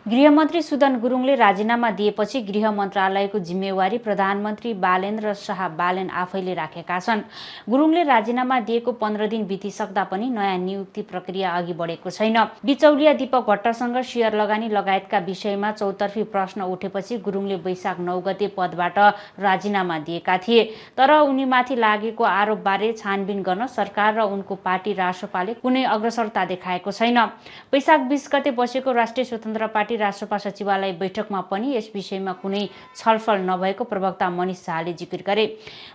गृहमन्त्री सुदन गुरुङले राजीनामा दिएपछि गृह मन्त्रालयको जिम्मेवारी प्रधानमन्त्री बालेन्द्र शाह बालेन आफैले राखेका छन्। गुरुङले राजीनामा दिएको 15 दिन बितिसक्दा पनि नयाँ नियुक्ति प्रक्रिया अघि बढेको छैन। बिचौलिया दीपक भट्टसँग शेयर लगानी लगायतका विषयमा चौतर्फी प्रश्न उठेपछि गुरुङले वैशाख 9 गते पदबाट राजीनामा दिएका थिए। तर उनीमाथि लागेको आरोपबारे छानबिन गर्न सरकार र उनको पार्टी रासपाले कुनै अग्रसरता देखाएको छैन। वैशाख 20 गते बसेको राष्ट्रिय स्वतन्त्र पार्टी रासपा सचिवालय बैठकमा पनि यस विषयमा कुनै छलफल नभएको प्रवक्ता मनिष शाहले जिकिर गरे।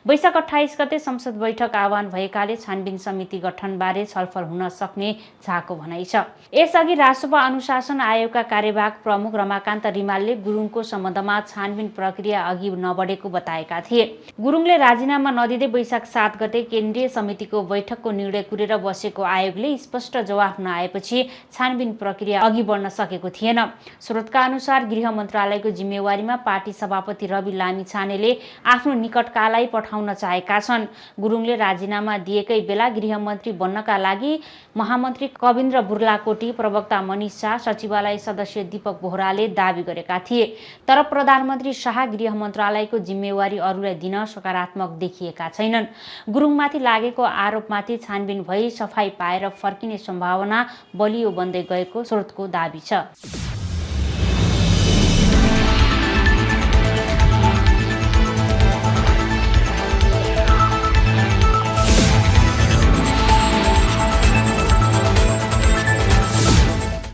वैशाख 28 गते संसद बैठक आह्वान भएकाले छानबिन समिति गठनबारे छलफल हुन सक्ने झाको भनाइ छ। यसअघि रासपा अनुशासन आयोगका कार्यवाहक प्रमुख रमाकान्त रिमालले गुरुङको सम्बन्धमा छानबिन प्रक्रिया अघि नबढेको बताएका थिए। गुरुङले राजीनामा नदिँदै वैशाख 7 गते केन्द्रीय समितिको बैठकको निर्णय कुरेर बसेको आयोगले स्पष्ट जवाफ नआएपछि छानबिन प्रक्रिया अघि बढ्न सकेको थिएन। स्रोतका अनुसार गृह मन्त्रालयको जिम्मेवारीमा पार्टी सभापति रवि लामिछानेले आफ्नो निकटकालाई पठाउन चाहेका छन्। गुरुङले राजीनामा दिएकै बेला गृहमन्त्री बन्नका लागि महामन्त्री कविन्द्र बुर्लाकोटी, प्रवक्ता मनिष शाह, सचिवालय सदस्य दीपक बोहराले दावी गरेका थिए। तर प्रधानमन्त्री शाह गृह मन्त्रालयको जिम्मेवारी अरूलाई दिन सकारात्मक देखिएका छैनन्। गुरुङमाथि लागेको आरोपमाथि छानबिन भई सफाई पाएर फर्किने सम्भावना बलियो बन्दै गएको स्रोतको दावी छ।